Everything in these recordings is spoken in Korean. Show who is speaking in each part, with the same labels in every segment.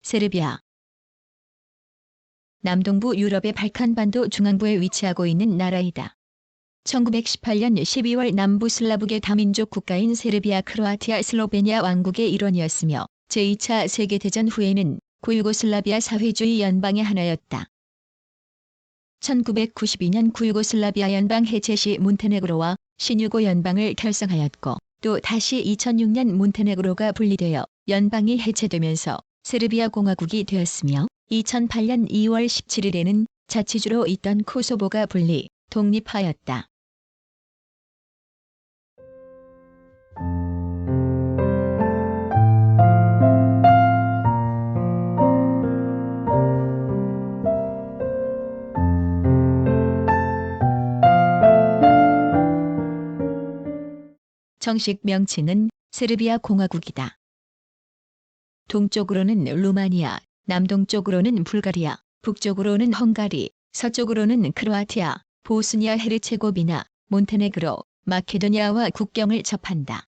Speaker 1: 세르비아. 남동부 유럽의 발칸반도 중앙부에 위치하고 있는 나라이다. 1918년 12월 남부 슬라브계 다민족 국가인 세르비아, 크로아티아, 슬로베니아 왕국의 일원이었으며 제2차 세계대전 후에는 구유고슬라비아 사회주의 연방의 하나였다. 1992년 구유고슬라비아 연방 해체 시 몬테네그로와 신유고 연방을 결성하였고 또 다시 2006년 몬테네그로가 분리되어 연방이 해체되면서 세르비아 공화국이 되었으며 2008년 2월 17일에는 자치주로 있던 코소보가 분리, 독립하였다. 정식 명칭은 세르비아 공화국이다. 동쪽으로는 루마니아, 남동쪽으로는 불가리아, 북쪽으로는 헝가리, 서쪽으로는 크로아티아, 보스니아 헤르체고비나, 몬테네그로, 마케도니아와 국경을 접한다.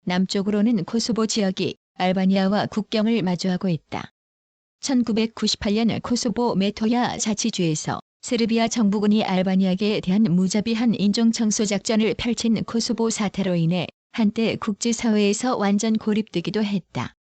Speaker 1: 남쪽으로는 코소보 지역이 알바니아와 국경을 마주하고 있다. 1998년 코소보 메토야 자치주에서 세르비아 정부군이 알바니아에 대한 무자비한 인종청소 작전을 펼친 코소보 사태로 인해 한때 국제사회에서 완전 고립되기도 했다.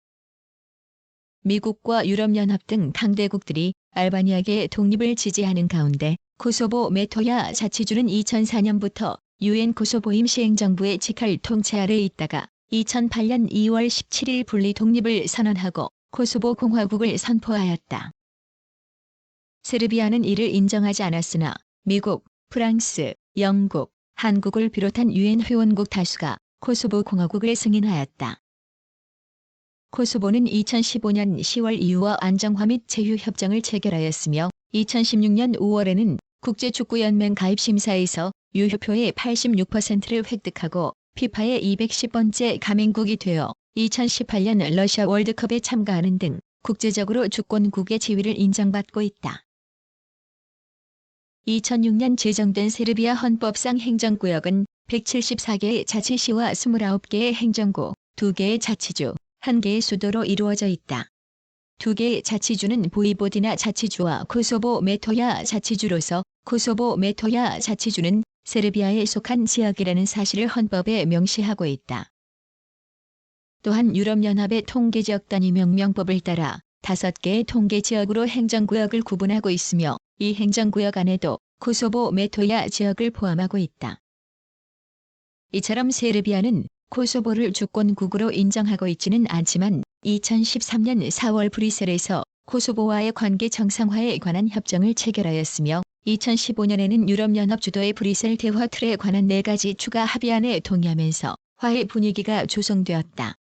Speaker 1: 미국과 유럽연합 등 강대국들이 알바니아의 독립을 지지하는 가운데 코소보 메토야 자치주는 2004년부터 UN 코소보 임시행정부의 직할 통치 아래 있다가 2008년 2월 17일 분리 독립을 선언하고 코소보 공화국을 선포하였다. 세르비아는 이를 인정하지 않았으나 미국, 프랑스, 영국, 한국을 비롯한 UN 회원국 다수가 코소보 공화국을 승인하였다. 코소보는 2015년 10월 EU와 안정화 및 제휴 협정을 체결하였으며 2016년 5월에는 국제축구연맹 가입 심사에서 유효표의 86%를 획득하고 피파의 210번째 가맹국이 되어 2018년 러시아 월드컵에 참가하는 등 국제적으로 주권국의 지위를 인정받고 있다. 2006년 제정된 세르비아 헌법상 행정구역은 174개의 자치시와 29개의 행정구, 2개의 자치주, 1개의 수도로 이루어져 있다. 2개의 자치주는 보이보디나 자치주와 코소보 메토야 자치주로서 코소보 메토야 자치주는 세르비아에 속한 지역이라는 사실을 헌법에 명시하고 있다. 또한 유럽연합의 통계지역 단위 명명법을 따라 5개의 통계지역으로 행정구역을 구분하고 있으며 이 행정구역 안에도 코소보 메토야 지역을 포함하고 있다. 이처럼 세르비아는 코소보를 주권국으로 인정하고 있지는 않지만 2013년 4월 브뤼셀에서 코소보와의 관계 정상화에 관한 협정을 체결하였으며 2015년에는 유럽연합 주도의 브뤼셀 대화 틀에 관한 4가지 추가 합의안에 동의하면서 화해 분위기가 조성되었다.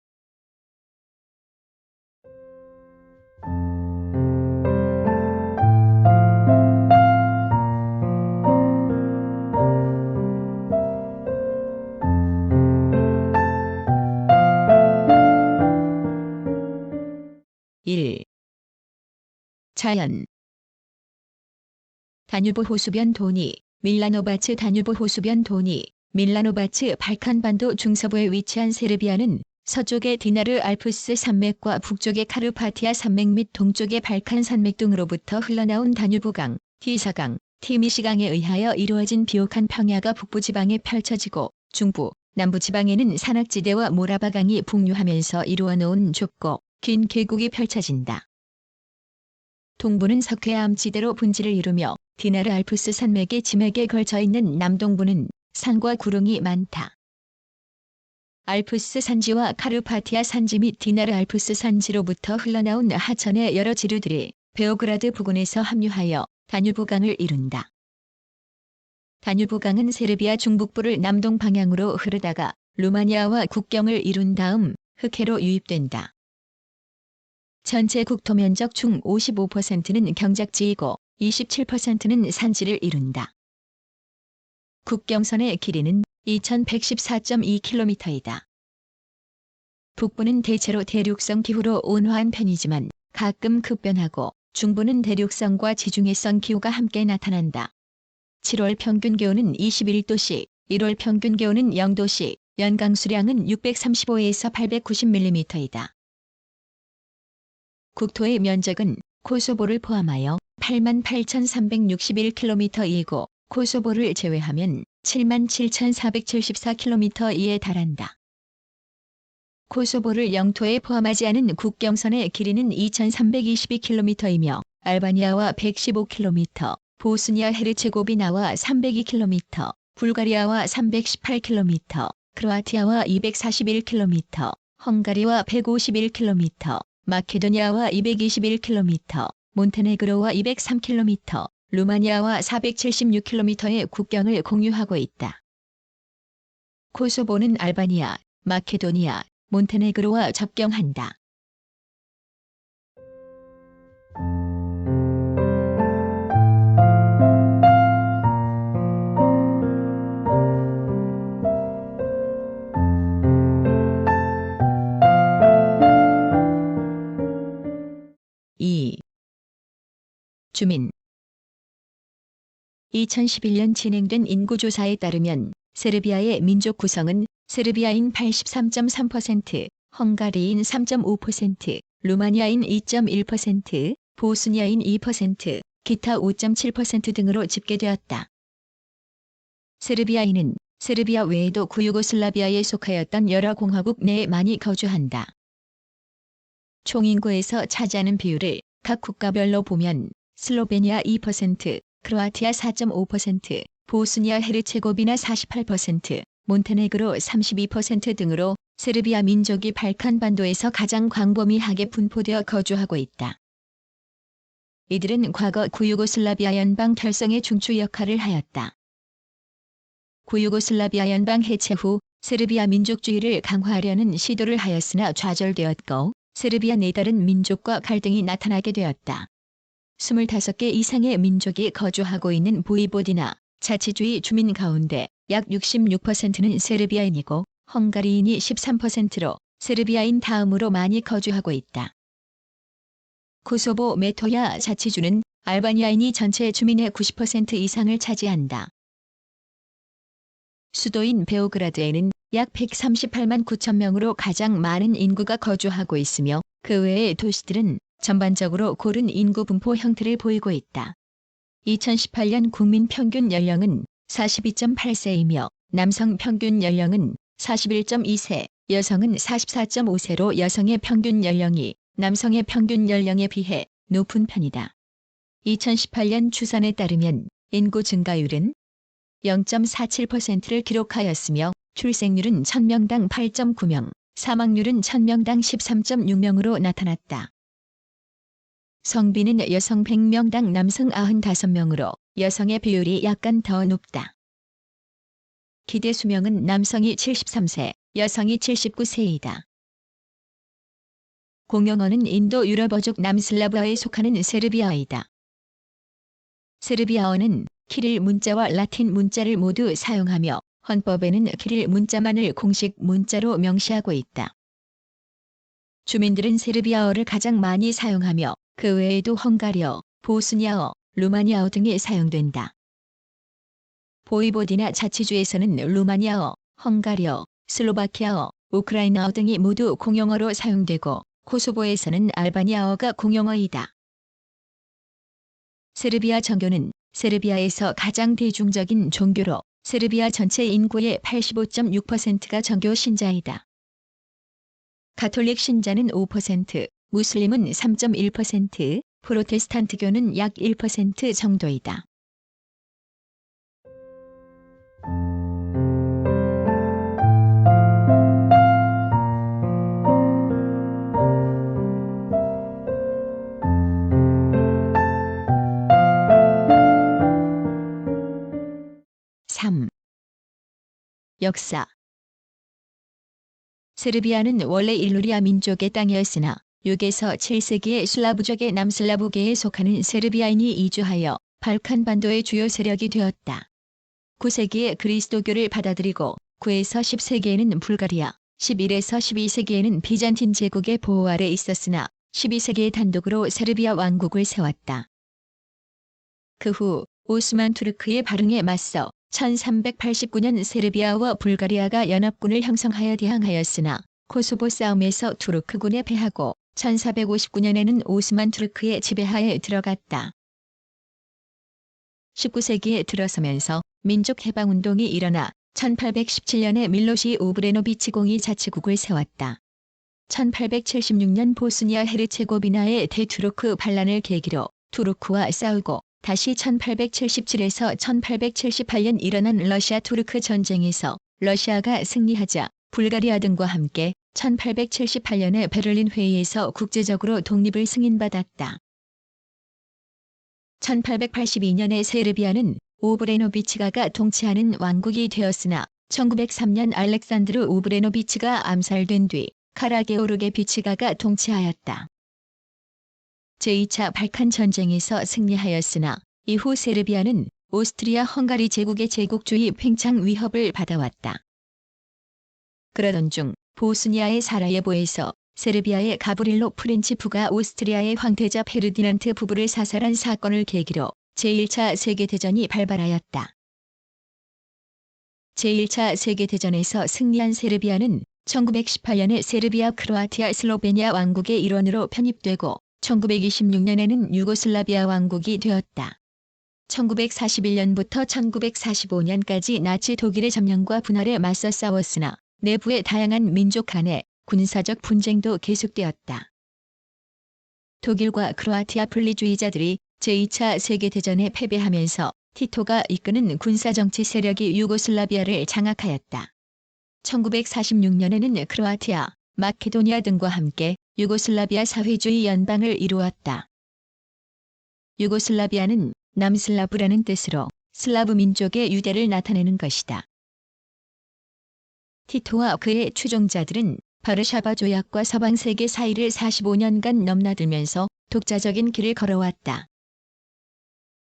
Speaker 1: (1) 자연. 다뉴브 호수변 도니, 밀라노바츠 다뉴브 호수변 도니, 밀라노바츠 발칸반도 중서부에 위치한 세르비아는 서쪽의 디나르 알프스 산맥과 북쪽의 카르파티아 산맥 및 동쪽의 발칸 산맥 등으로부터 흘러나온 다뉴브강, 티사강, 티미시강에 의하여 이루어진 비옥한 평야가 북부지방에 펼쳐지고 중부, 남부지방에는 산악지대와 모라바강이 북류하면서 이루어 놓은 좁고 긴 계곡이 펼쳐진다. 동부는 석회암지대로 분지를 이루며 디나르 알프스 산맥의 지맥에 걸쳐 있는 남동부는 산과 구릉이 많다. 알프스 산지와 카르파티아 산지 및 디나르 알프스 산지로부터 흘러나온 하천의 여러 지류들이 베오그라드 부근에서 합류하여 다뉴브강을 이룬다. 다뉴브강은 세르비아 중북부를 남동 방향으로 흐르다가 루마니아와 국경을 이룬 다음 흑해로 유입된다. 전체 국토 면적 중 55%는 경작지이고 27%는 산지를 이룬다. 국경선의 길이는 2114.2km이다. 북부는 대체로 대륙성 기후로 온화한 편이지만 가끔 급변하고 중부는 대륙성과 지중해성 기후가 함께 나타난다. 7월 평균 기온은 21도씨, 1월 평균 기온은 0도씨, 연강 수량은 635에서 890mm이다. 국토의 면적은 코소보를 포함하여 88,361km이고 코소보를 제외하면 77,474km에 달한다. 코소보를 영토에 포함하지 않은 국경선의 길이는 2,322km이며 알바니아와 115km, 보스니아 헤르체고비나와 302km, 불가리아와 318km, 크로아티아와 241km, 헝가리와 151km, 마케도니아와 221km, 몬테네그로와 203km, 루마니아와 476km의 국경을 공유하고 있다. 코소보는 알바니아, 마케도니아, 몬테네그로와 접경한다. 주민 2011년 진행된 인구조사에 따르면 세르비아의 민족 구성은 세르비아인 83.3%, 헝가리인 3.5%, 루마니아인 2.1%, 보스니아인 2%, 기타 5.7% 등으로 집계되었다. 세르비아인은 세르비아 외에도 구유고슬라비아에 속하였던 여러 공화국 내에 많이 거주한다. 총인구에서 차지하는 비율을 각 국가별로 보면 슬로베니아 2%, 크로아티아 4.5%, 보스니아 헤르체고비나 48%, 몬테네그로 32% 등으로 세르비아 민족이 발칸반도에서 가장 광범위하게 분포되어 거주하고 있다. 이들은 과거 구유고슬라비아 연방 결성의 중추 역할을 하였다. 구유고슬라비아 연방 해체 후 세르비아 민족주의를 강화하려는 시도를 하였으나 좌절되었고 세르비아 내 다른 민족과 갈등이 나타나게 되었다. 25개 이상의 민족이 거주하고 있는 보이보디나 자치주의 주민 가운데 약 66%는 세르비아인이고 헝가리인이 13%로 세르비아인 다음으로 많이 거주하고 있다. 코소보 메토야 자치주는 알바니아인이 전체 주민의 90% 이상을 차지한다. 수도인 베오그라드에는 약 138만 9천 명으로 가장 많은 인구가 거주하고 있으며 그 외의 도시들은 전반적으로 고른 인구 분포 형태를 보이고 있다. 2018년 국민 평균 연령은 42.8세이며 남성 평균 연령은 41.2세, 여성은 44.5세로 여성의 평균 연령이 남성의 평균 연령에 비해 높은 편이다. 2018년 추산에 따르면 인구 증가율은 0.47%를 기록하였으며 출생률은 1000명당 8.9명, 사망률은 1000명당 13.6명으로 나타났다. 성비는 여성 100명당 남성 95명으로 여성의 비율이 약간 더 높다. 기대 수명은 남성이 73세, 여성이 79세이다. 공용어는 인도 유럽어족 남슬라브어에 속하는 세르비아어이다. 세르비아어는 키릴 문자와 라틴 문자를 모두 사용하며 헌법에는 키릴 문자만을 공식 문자로 명시하고 있다. 주민들은 세르비아어를 가장 많이 사용하며 그 외에도 헝가리어, 보스니아어, 루마니아어 등이 사용된다. 보이보디나 자치주에서는 루마니아어, 헝가리어, 슬로바키아어, 우크라이나어 등이 모두 공용어로 사용되고 코소보에서는 알바니아어가 공용어이다. 세르비아 정교는 세르비아에서 가장 대중적인 종교로 세르비아 전체 인구의 85.6%가 정교 신자이다. 가톨릭 신자는 5%, 무슬림은 3.1%, 프로테스탄트교는 약 1% 정도이다. 역사 세르비아는 원래 일루리아 민족의 땅이었으나 6에서 7세기에 슬라브족의 남슬라브계에 속하는 세르비아인이 이주하여 발칸반도의 주요 세력이 되었다. 9세기에 그리스도교를 받아들이고 9에서 10세기에는 불가리아, 11에서 12세기에는 비잔틴 제국의 보호 아래 있었으나 12세기에 단독으로 세르비아 왕국을 세웠다. 그 후 오스만 투르크의 발흥에 맞서 1389년 세르비아와 불가리아가 연합군을 형성하여 대항하였으나 코소보 싸움에서 투르크군에 패하고 1459년에는 오스만 투르크의 지배하에 들어갔다. 19세기에 들어서면서 민족해방운동이 일어나 1817년에 밀로시 오브레노비치 공이 자치국을 세웠다. 1876년 보스니아 헤르체고비나의 대투르크 반란을 계기로 투르크와 싸우고 다시 1877에서 1878년 일어난 러시아 투르크 전쟁에서 러시아가 승리하자 불가리아 등과 함께 1878년에 베를린 회의에서 국제적으로 독립을 승인받았다. 1882년에 세르비아는 오브레노비치가가 통치하는 왕국이 되었으나 1903년 알렉산드르 오브레노비치가 암살된 뒤 카라게오르게비치가가 통치하였다. 제2차 발칸 전쟁에서 승리하였으나 이후 세르비아는 오스트리아 헝가리 제국의 제국주의 팽창 위협을 받아왔다. 그러던 중 보스니아의 사라예보에서 세르비아의 가브릴로 프린치프가 오스트리아의 황태자 페르디난트 부부를 사살한 사건을 계기로 제1차 세계대전이 발발하였다. 제1차 세계대전에서 승리한 세르비아는 1918년에 세르비아, 크로아티아, 슬로베니아 왕국의 일원으로 편입되고 1926년에는 유고슬라비아 왕국이 되었다. 1941년부터 1945년까지 나치 독일의 점령과 분할에 맞서 싸웠으나 내부의 다양한 민족 간의 군사적 분쟁도 계속되었다. 독일과 크로아티아 분리주의자들이 제2차 세계대전에 패배하면서 티토가 이끄는 군사정치 세력이 유고슬라비아를 장악하였다. 1946년에는 크로아티아, 마케도니아 등과 함께 유고슬라비아 사회주의 연방을 이루었다. 유고슬라비아는 남슬라브라는 뜻으로 슬라브 민족의 유대를 나타내는 것이다. 티토와 그의 추종자들은 바르샤바 조약과 서방 세계 사이를 45년간 넘나들면서 독자적인 길을 걸어왔다.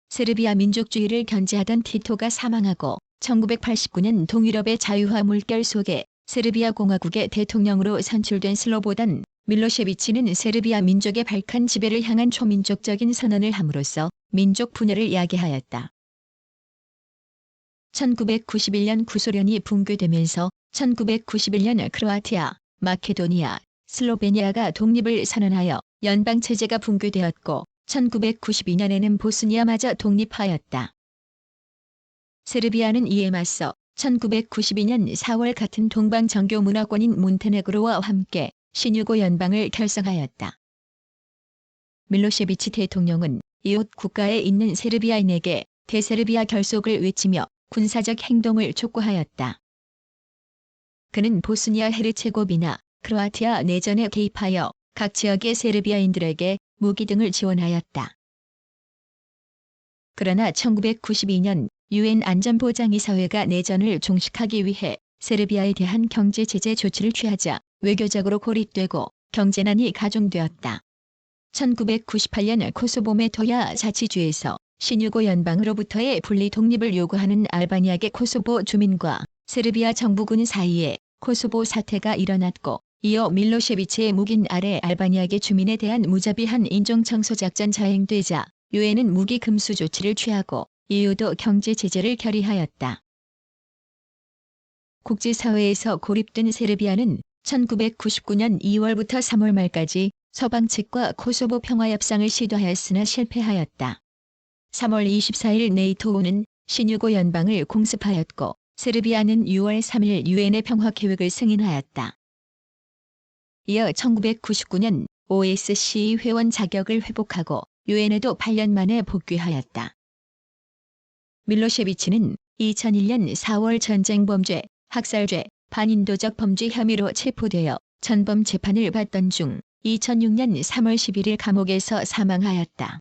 Speaker 1: 세르비아 민족주의를 견지하던 티토가 사망하고 1989년 동유럽의 자유화 물결 속에 세르비아 공화국의 대통령으로 선출된 슬로보단 밀로셰비치는 세르비아 민족의 발칸 지배를 향한 초민족적인 선언을 함으로써 민족 분열을 야기하였다. 1991년 구소련이 붕괴되면서 1991년 크로아티아, 마케도니아, 슬로베니아가 독립을 선언하여 연방체제가 붕괴되었고 1992년에는 보스니아마저 독립하였다. 세르비아는 이에 맞서 1992년 4월 같은 동방 정교 문화권인 몬테네그로와 함께 신유고 연방을 결성하였다. 밀로셰비치 대통령은 이웃 국가에 있는 세르비아인에게 대세르비아 결속을 외치며 군사적 행동을 촉구하였다. 그는 보스니아 헤르체고비나, 크로아티아 내전에 개입하여 각 지역의 세르비아인들에게 무기 등을 지원하였다. 그러나 1992년 유엔 안전보장이사회가 내전을 종식하기 위해 세르비아에 대한 경제 제재 조치를 취하자 외교적으로 고립되고 경제난이 가중되었다. 1998년 코소보 메토야 자치주에서 신유고 연방으로부터의 분리 독립을 요구하는 알바니아계 코소보 주민과 세르비아 정부군 사이에 코소보 사태가 일어났고 이어 밀로셰비치의 묵인 아래 알바니아계 주민에 대한 무자비한 인종청소 작전 자행되자 유엔은 무기 금수 조치를 취하고 EU도 경제 제재를 결의하였다. 국제사회에서 고립된 세르비아는 1999년 2월부터 3월 말까지 서방 측과 코소보 평화협상을 시도하였으나 실패하였다. 3월 24일 네이토는 신유고 연방을 공습하였고 세르비아는 6월 3일 유엔의 평화계획을 승인하였다. 이어 1999년 OSCE 회원 자격을 회복하고 유엔에도 8년 만에 복귀하였다. 밀로셰비치는 2001년 4월 전쟁범죄, 학살죄, 반인도적 범죄 혐의로 체포되어 전범 재판을 받던 중 2006년 3월 11일 감옥에서 사망하였다.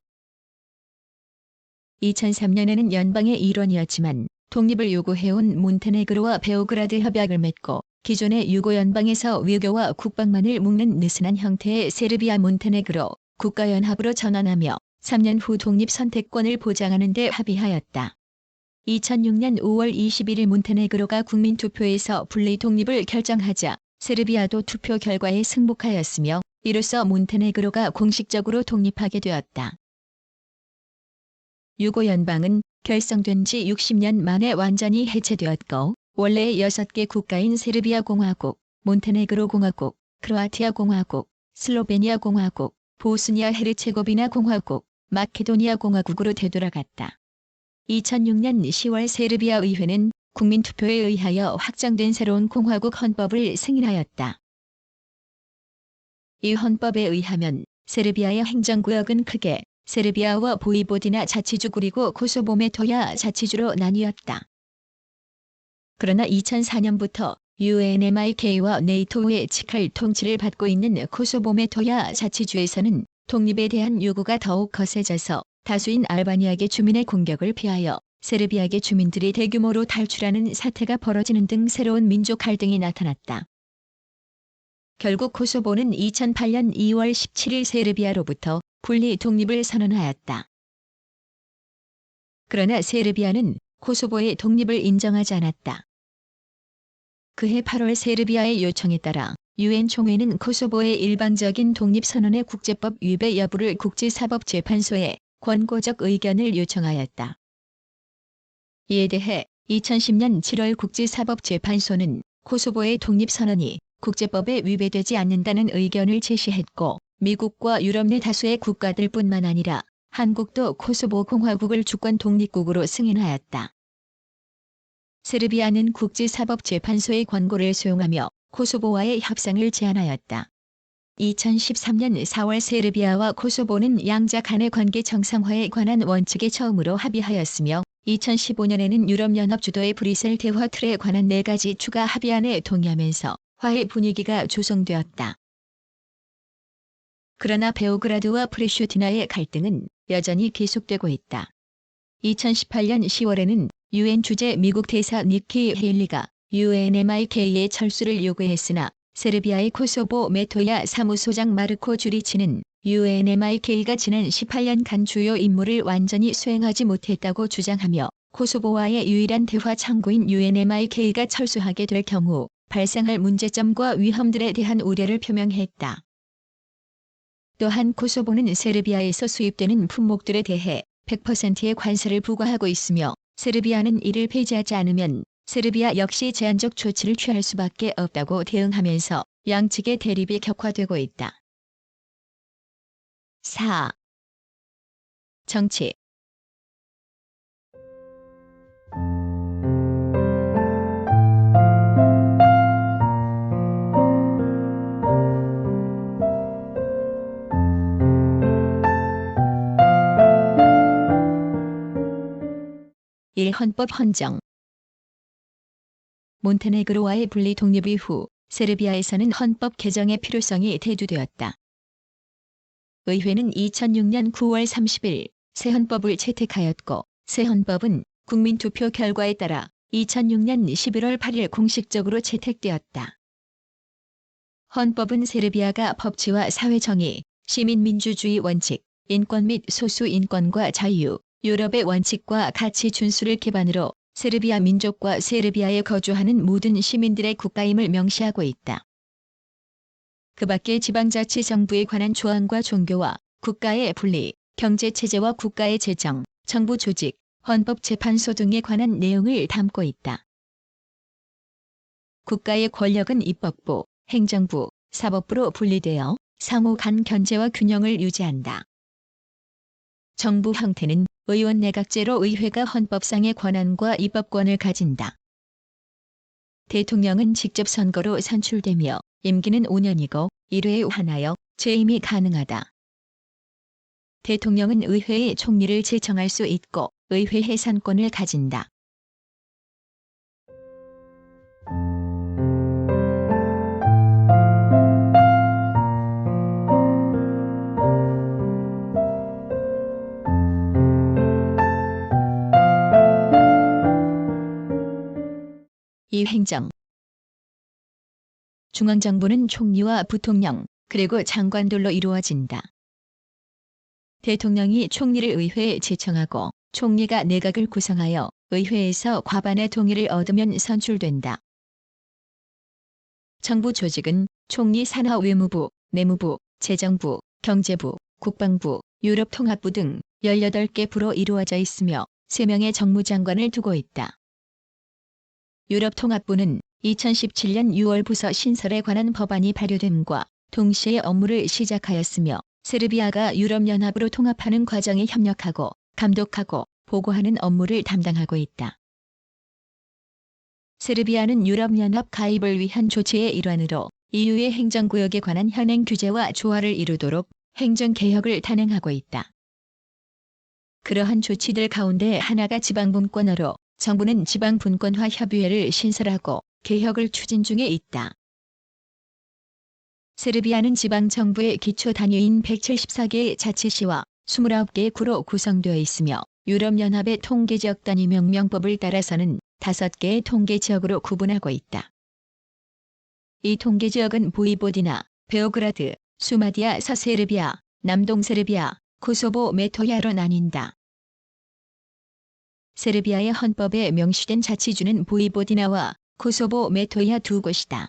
Speaker 1: 2003년에는 연방의 일원이었지만 독립을 요구해온 몬테네그로와 베오그라드 협약을 맺고 기존의 유고연방에서 외교와 국방만을 묶는 느슨한 형태의 세르비아 몬테네그로 국가연합으로 전환하며 3년 후 독립 선택권을 보장하는 데 합의하였다. 2006년 5월 21일 몬테네그로가 국민투표에서 분리 독립을 결정하자 세르비아도 투표 결과에 승복하였으며 이로써 몬테네그로가 공식적으로 독립하게 되었다. 유고연방은 결성된 지 60년 만에 완전히 해체되었고 원래의 6개 국가인 세르비아 공화국, 몬테네그로 공화국, 크로아티아 공화국, 슬로베니아 공화국, 보스니아 헤르체고비나 공화국, 마케도니아 공화국으로 되돌아갔다. 2006년 10월 세르비아 의회는 국민투표에 의하여 확정된 새로운 공화국 헌법을 승인하였다. 이 헌법에 의하면 세르비아의 행정구역은 크게 세르비아와 보이보디나 자치주 그리고 코소보 메토야 자치주로 나뉘었다. 그러나 2004년부터 UNMIK와 네이토의 직할 통치를 받고 있는 코소보 메토야 자치주에서는 독립에 대한 요구가 더욱 거세져서 다수인 알바니아계 주민의 공격을 피하여 세르비아계 주민들이 대규모로 탈출하는 사태가 벌어지는 등 새로운 민족 갈등이 나타났다. 결국 코소보는 2008년 2월 17일 세르비아로부터 분리 독립을 선언하였다. 그러나 세르비아는 코소보의 독립을 인정하지 않았다. 그해 8월 세르비아의 요청에 따라 유엔 총회는 코소보의 일방적인 독립선언의 국제법 위배 여부를 국제사법재판소에 권고적 의견을 요청하였다. 이에 대해 2010년 7월 국제사법재판소는 코소보의 독립선언이 국제법에 위배되지 않는다는 의견을 제시했고 미국과 유럽 내 다수의 국가들뿐만 아니라 한국도 코소보 공화국을 주권 독립국으로 승인하였다. 세르비아는 국제사법재판소의 권고를 수용하며 코소보와의 협상을 제안하였다. 2013년 4월 세르비아와 코소보는 양자 간의 관계 정상화에 관한 원칙에 처음으로 합의하였으며 2015년에는 유럽연합 주도의 브뤼셀 대화 틀에 관한 4가지 추가 합의안에 동의하면서 화해 분위기가 조성되었다. 그러나 베오그라드와 프리슈티나의 갈등은 여전히 계속되고 있다. 2018년 10월에는 유엔 주재 미국 대사 니키 헤일리가 UNMIK의 철수를 요구했으나 세르비아의 코소보 메토야 사무소장 마르코 주리치는 UNMIK가 지난 18년간 주요 임무를 완전히 수행하지 못했다고 주장하며 코소보와의 유일한 대화 창구인 UNMIK가 철수하게 될 경우 발생할 문제점과 위험들에 대한 우려를 표명했다. 또한 코소보는 세르비아에서 수입되는 품목들에 대해 100%의 관세를 부과하고 있으며 세르비아는 이를 폐지하지 않으면 세르비아 역시 제한적 조치를 취할 수밖에 없다고 대응하면서 양측의 대립이 격화되고 있다. 4. 정치. 헌법 헌정. 몬테네그로와의 분리 독립 이후 세르비아에서는 헌법 개정의 필요성이 대두되었다. 의회는 2006년 9월 30일 새 헌법을 채택하였고 새 헌법은 국민투표 결과에 따라 2006년 11월 8일 공식적으로 채택되었다. 헌법은 세르비아가 법치와 사회정의, 시민민주주의 원칙, 인권 및 소수인권과 자유, 유럽의 원칙과 가치 준수를 기반으로 세르비아 민족과 세르비아에 거주하는 모든 시민들의 국가임을 명시하고 있다. 그 밖에 지방자치정부에 관한 조항과 종교와 국가의 분리, 경제체제와 국가의 재정, 정부 조직, 헌법재판소 등에 관한 내용을 담고 있다. 국가의 권력은 입법부, 행정부, 사법부로 분리되어 상호 간 견제와 균형을 유지한다. 정부 형태는 의원 내각제로 의회가 헌법상의 권한과 입법권을 가진다. 대통령은 직접 선거로 선출되며 임기는 5년이고 1회에 하나여 재임이 가능하다. 대통령은 의회의 총리를 제청할 수 있고 의회 해산권을 가진다. 이 행정. 중앙정부는 총리와 부통령, 그리고 장관들로 이루어진다. 대통령이 총리를 의회에 제청하고 총리가 내각을 구성하여 의회에서 과반의 동의를 얻으면 선출된다. 정부 조직은 총리 산하 외무부, 내무부, 재정부, 경제부, 국방부, 유럽통합부 등 18개 부로 이루어져 있으며 3명의 정무장관을 두고 있다. 유럽통합부는 2017년 6월 부서 신설에 관한 법안이 발효됨과 동시에 업무를 시작하였으며 세르비아가 유럽연합으로 통합하는 과정에 협력하고 감독하고 보고하는 업무를 담당하고 있다. 세르비아는 유럽연합 가입을 위한 조치의 일환으로 EU의 행정구역에 관한 현행 규제와 조화를 이루도록 행정개혁을 단행하고 있다. 그러한 조치들 가운데 하나가 지방분권화로 정부는 지방분권화 협의회를 신설하고 개혁을 추진 중에 있다. 세르비아는 지방정부의 기초단위인 174개의 자치시와 29개의 구로 구성되어 있으며 유럽연합의 통계지역 단위 명명법을 따라서는 5개의 통계지역으로 구분하고 있다. 이 통계지역은 보이보디나, 베오그라드, 수마디아 서세르비아, 남동세르비아, 코소보 메토야로 나뉜다. 세르비아의 헌법에 명시된 자치주는 보이보디나와 코소보 메토야 두 곳이다.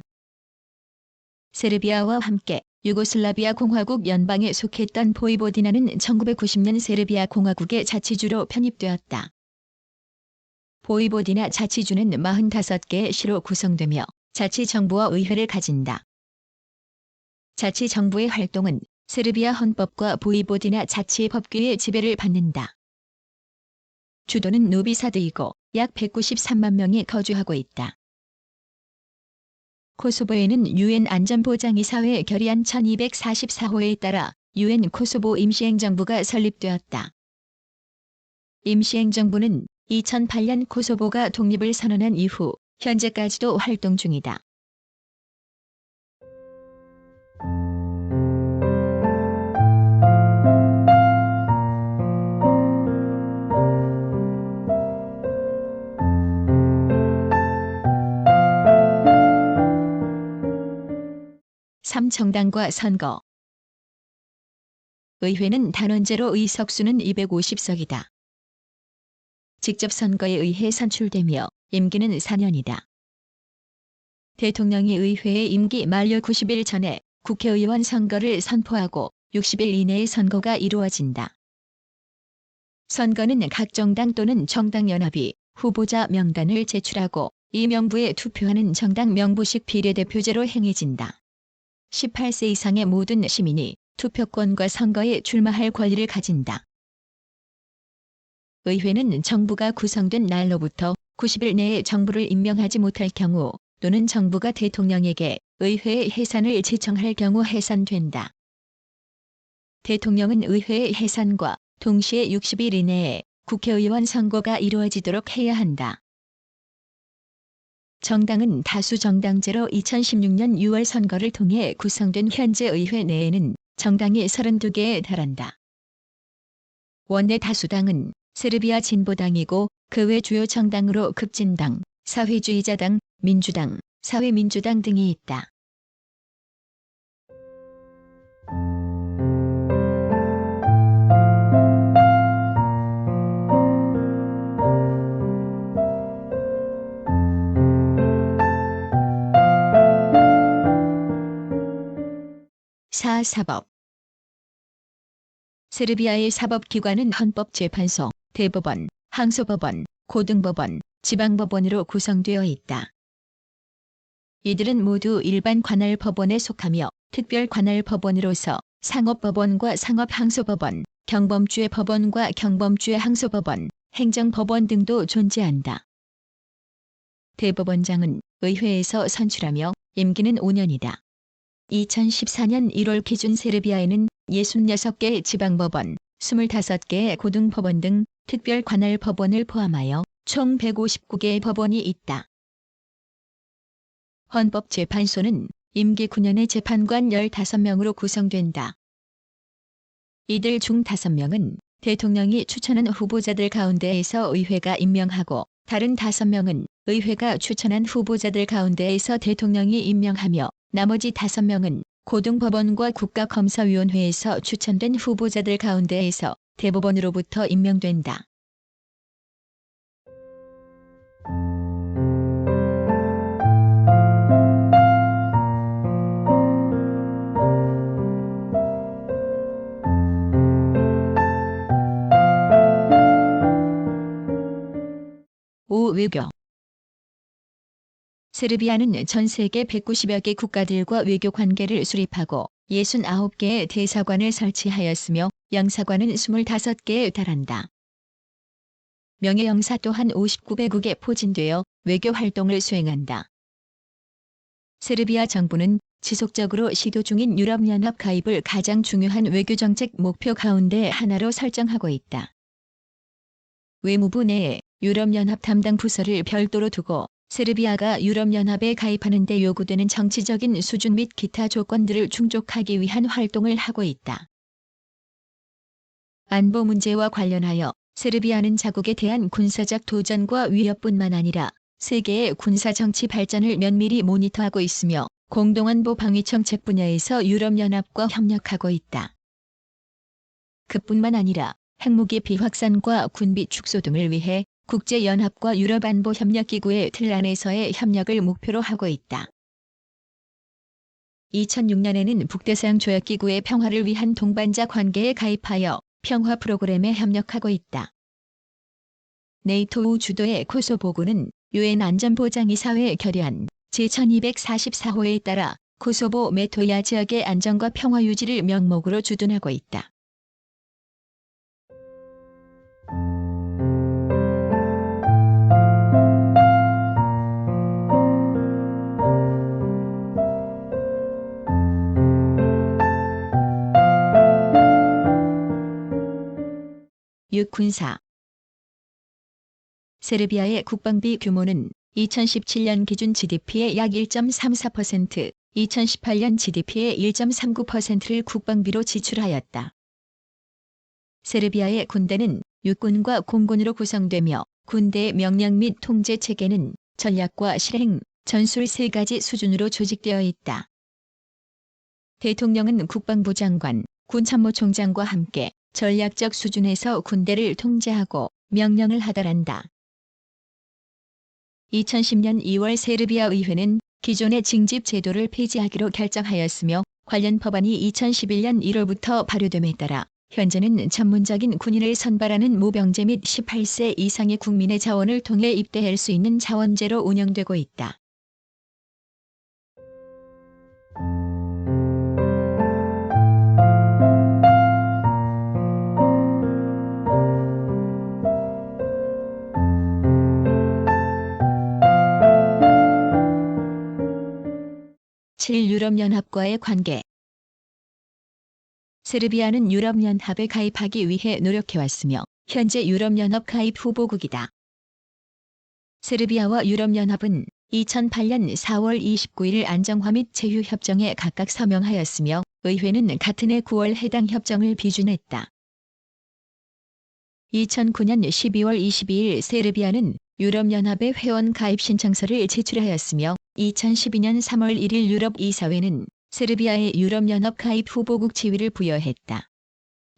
Speaker 1: 세르비아와 함께 유고슬라비아 공화국 연방에 속했던 보이보디나는 1990년 세르비아 공화국의 자치주로 편입되었다. 보이보디나 자치주는 45개의 시로 구성되며 자치정부와 의회를 가진다. 자치정부의 활동은 세르비아 헌법과 보이보디나 자치법규의 지배를 받는다. 주도는 노비사드이고 약 193만 명이 거주하고 있다. 코소보에는 유엔 안전보장이사회 결의안 1244호에 따라 유엔 코소보 임시행정부가 설립되었다. 임시행정부는 2008년 코소보가 독립을 선언한 이후 현재까지도 활동 중이다. (3) 정당과 선거. 의회는 단원제로 의석수는 250석이다. 직접 선거에 의해 선출되며 임기는 4년이다. 대통령이 의회의 임기 만료 90일 전에 국회의원 선거를 선포하고 60일 이내에 선거가 이루어진다. 선거는 각 정당 또는 정당연합이 후보자 명단을 제출하고 이 명부에 투표하는 정당 명부식 비례대표제로 행해진다. 18세 이상의 모든 시민이 투표권과 선거에 출마할 권리를 가진다. 의회는 정부가 구성된 날로부터 90일 내에 정부를 임명하지 못할 경우 또는 정부가 대통령에게 의회의 해산을 지청할 경우 해산된다. 대통령은 의회의 해산과 동시에 60일 이내에 국회의원 선거가 이루어지도록 해야 한다. 정당은 다수 정당제로 2016년 6월 선거를 통해 구성된 현재 의회 내에는 정당이 32개에 달한다. 원내 다수당은 세르비아 진보당이고 그 외 주요 정당으로 급진당, 사회주의자당, 민주당, 사회민주당 등이 있다. 사법. 세르비아의 사법기관은 헌법재판소, 대법원, 항소법원, 고등법원, 지방법원으로 구성되어 있다. 이들은 모두 일반 관할 법원에 속하며 특별 관할 법원으로서 상업법원과 상업항소법원, 경범죄 법원과 경범죄 항소법원, 행정법원 등도 존재한다. 대법원장은 의회에서 선출하며 임기는 5년이다. 2014년 1월 기준 세르비아에는 66개의 지방법원, 25개의 고등법원 등 특별 관할 법원을 포함하여 총 159개의 법원이 있다. 헌법재판소는 임기 9년의 재판관 15명으로 구성된다. 이들 중 5명은 대통령이 추천한 후보자들 가운데에서 의회가 임명하고 다른 5명은 의회가 추천한 후보자들 가운데에서 대통령이 임명하며 나머지 5명은 고등법원과 국가검사위원회에서 추천된 후보자들 가운데에서 대법원으로부터 임명된다. 외교. 세르비아는 전 세계 190여 개 국가들과 외교 관계를 수립하고 69개의 대사관을 설치하였으며 영사관은 25개에 달한다. 명예영사 또한 59개국에 포진되어 외교 활동을 수행한다. 세르비아 정부는 지속적으로 시도 중인 유럽연합 가입을 가장 중요한 외교정책 목표 가운데 하나로 설정하고 있다. 외무부 내에 유럽연합 담당 부서를 별도로 두고 세르비아가 유럽연합에 가입하는 데 요구되는 정치적인 수준 및 기타 조건들을 충족하기 위한 활동을 하고 있다. 안보 문제와 관련하여 세르비아는 자국에 대한 군사적 도전과 위협뿐만 아니라 세계의 군사정치 발전을 면밀히 모니터하고 있으며 공동안보 방위정책 분야에서 유럽연합과 협력하고 있다. 그뿐만 아니라 핵무기 비확산과 군비 축소 등을 위해 국제연합과 유럽안보협력기구의 틀 안에서의 협력을 목표로 하고 있다. 2006년에는 북대서양 조약기구의 평화를 위한 동반자 관계에 가입하여 평화 프로그램에 협력하고 있다. 네이토 주도의 코소보군은 유엔 안전보장이사회에 결의안 제1244호에 따라 코소보 메토야 지역의 안정과 평화 유지를 명목으로 주둔하고 있다. 육군사 세르비아의 국방비 규모는 2017년 기준 GDP의 약 1.34%, 2018년 GDP의 1.39%를 국방비로 지출하였다. 세르비아의 군대는 육군과 공군으로 구성되며 군대의 명령 및 통제 체계는 전략과 실행, 전술 세 가지 수준으로 조직되어 있다. 대통령은 국방부 장관, 군참모총장과 함께 전략적 수준에서 군대를 통제하고 명령을 하달한다. 2010년 2월 세르비아 의회는 기존의 징집 제도를 폐지하기로 결정하였으며 관련 법안이 2011년 1월부터 발효됨에 따라 현재는 전문적인 군인을 선발하는 모병제 및 18세 이상의 국민의 자원을 통해 입대할 수 있는 자원제로 운영되고 있다. 유럽연합과의 관계. 세르비아는 유럽연합에 가입하기 위해 노력해왔으며 현재 유럽연합 가입 후보국이다. 세르비아와 유럽연합은 2008년 4월 29일 안정화 및 제휴협정에 각각 서명하였으며 의회는 같은 해 9월 해당 협정을 비준했다. 2009년 12월 22일 세르비아는 유럽연합의 회원 가입 신청서를 제출하였으며 2012년 3월 1일 유럽 이사회는 세르비아의 유럽연합 가입 후보국 지위를 부여했다.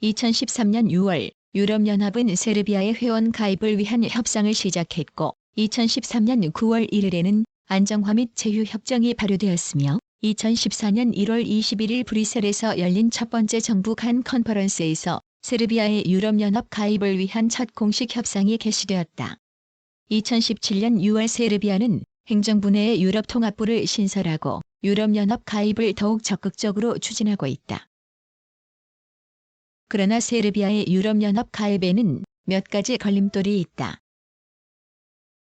Speaker 1: 2013년 6월 유럽연합은 세르비아의 회원 가입을 위한 협상을 시작했고 2013년 9월 1일에는 안정화 및 제휴협정이 발효되었으며 2014년 1월 21일 브뤼셀에서 열린 첫 번째 정부 간 컨퍼런스에서 세르비아의 유럽연합 가입을 위한 첫 공식 협상이 개시되었다. 2017년 6월 세르비아는 행정부 내의 유럽통합부를 신설하고 유럽연합 가입을 더욱 적극적으로 추진하고 있다. 그러나 세르비아의 유럽연합 가입에는 몇 가지 걸림돌이 있다.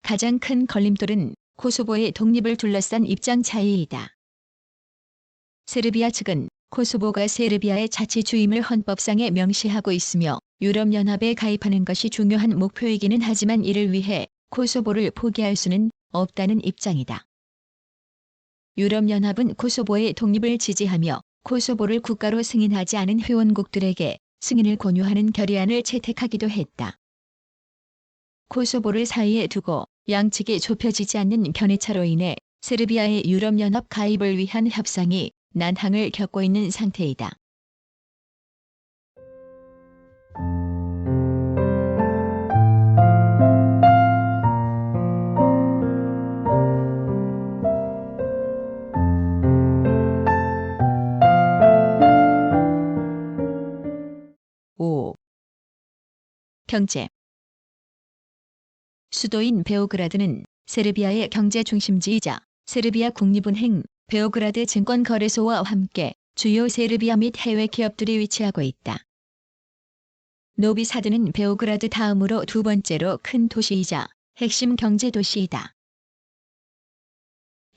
Speaker 1: 가장 큰 걸림돌은 코소보의 독립을 둘러싼 입장 차이이다. 세르비아 측은 코소보가 세르비아의 자치주임을 헌법상에 명시하고 있으며 유럽연합에 가입하는 것이 중요한 목표이기는 하지만 이를 위해 코소보를 포기할 수는 없다는 입장이다. 유럽연합은 코소보의 독립을 지지하며 코소보를 국가로 승인하지 않은 회원국들에게 승인을 권유하는 결의안을 채택하기도 했다. 코소보를 사이에 두고 양측이 좁혀지지 않는 견해차로 인해 세르비아의 유럽연합 가입을 위한 협상이 난항을 겪고 있는 상태이다. 경제. 수도인 베오그라드는 세르비아의 경제 중심지이자 세르비아 국립은행, 베오그라드 증권거래소와 함께 주요 세르비아 및 해외 기업들이 위치하고 있다. 노비사드는 베오그라드 다음으로 두 번째로 큰 도시이자 핵심 경제 도시이다.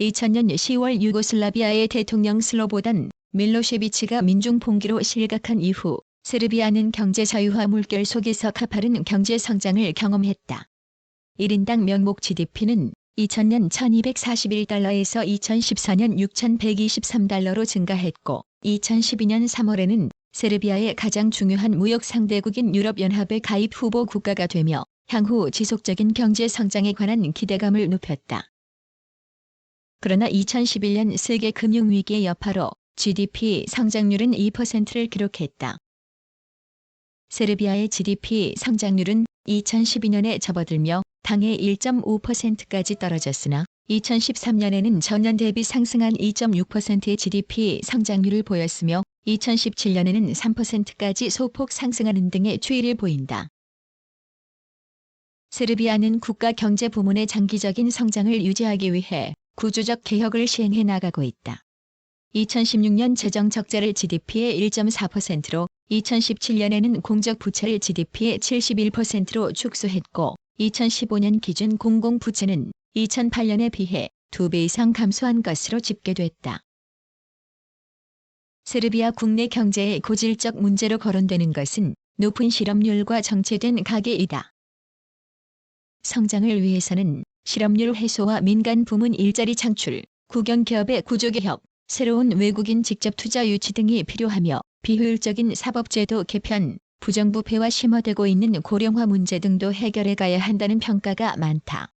Speaker 1: 2000년 10월 유고슬라비아의 대통령 슬로보단 밀로셰비치가 민중 봉기로 실각한 이후 세르비아는 경제 자유화 물결 속에서 가파른 경제 성장을 경험했다. 1인당 명목 GDP는 2000년 1241달러에서 2014년 6123달러로 증가했고 2012년 3월에는 세르비아의 가장 중요한 무역 상대국인 유럽연합에 가입 후보 국가가 되며 향후 지속적인 경제 성장에 관한 기대감을 높였다. 그러나 2011년 세계 금융위기의 여파로 GDP 성장률은 2%를 기록했다. 세르비아의 GDP 성장률은 2012년에 접어들며 당해 1.5%까지 떨어졌으나 2013년에는 전년 대비 상승한 2.6%의 GDP 성장률을 보였으며 2017년에는 3%까지 소폭 상승하는 등의 추이를 보인다. 세르비아는 국가 경제 부문의 장기적인 성장을 유지하기 위해 구조적 개혁을 시행해 나가고 있다. 2016년 재정 적자를 GDP의 1.4%로 2017년에는 공적 부채를 GDP의 71%로 축소했고 2015년 기준 공공부채는 2008년에 비해 2배 이상 감소한 것으로 집계됐다. 세르비아 국내 경제의 고질적 문제로 거론되는 것은 높은 실업률과 정체된 가계이다. 성장을 위해서는 실업률 해소와 민간 부문 일자리 창출, 국영기업의 구조개혁, 새로운 외국인 직접 투자 유치 등이 필요하며 비효율적인 사법제도 개편, 부정부패와 심화되고 있는 고령화 문제 등도 해결해 가야 한다는 평가가 많다.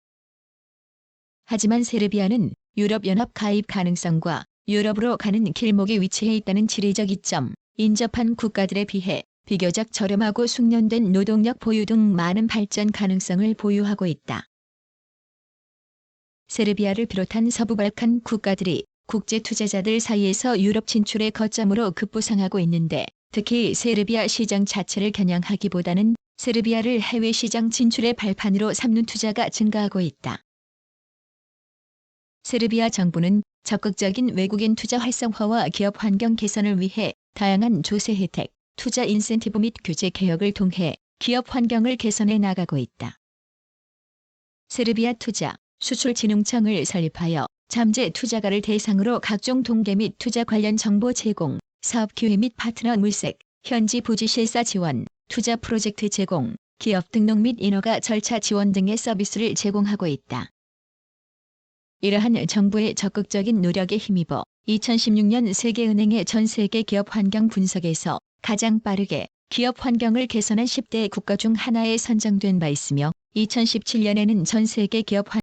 Speaker 1: 하지만 세르비아는 유럽연합 가입 가능성과 유럽으로 가는 길목에 위치해 있다는 지리적 이점, 인접한 국가들에 비해 비교적 저렴하고 숙련된 노동력 보유 등 많은 발전 가능성을 보유하고 있다. 세르비아를 비롯한 서부 발칸 국가들이 국제 투자자들 사이에서 유럽 진출의 거점으로 급부상하고 있는데 특히 세르비아 시장 자체를 겨냥하기보다는 세르비아를 해외 시장 진출의 발판으로 삼는 투자가 증가하고 있다. 세르비아 정부는 적극적인 외국인 투자 활성화와 기업 환경 개선을 위해 다양한 조세 혜택, 투자 인센티브 및 규제 개혁을 통해 기업 환경을 개선해 나가고 있다. 세르비아 투자, 수출진흥청을 설립하여 잠재 투자가를 대상으로 각종 동계 및 투자 관련 정보 제공, 사업 기회 및 파트너 물색, 현지 부지 실사 지원, 투자 프로젝트 제공, 기업 등록 및 인허가 절차 지원 등의 서비스를 제공하고 있다. 이러한 정부의 적극적인 노력에 힘입어 2016년 세계은행의 전 세계 기업 환경 분석에서 가장 빠르게 기업 환경을 개선한 10대 국가 중 하나에 선정된 바 있으며 2017년에는 전 세계 기업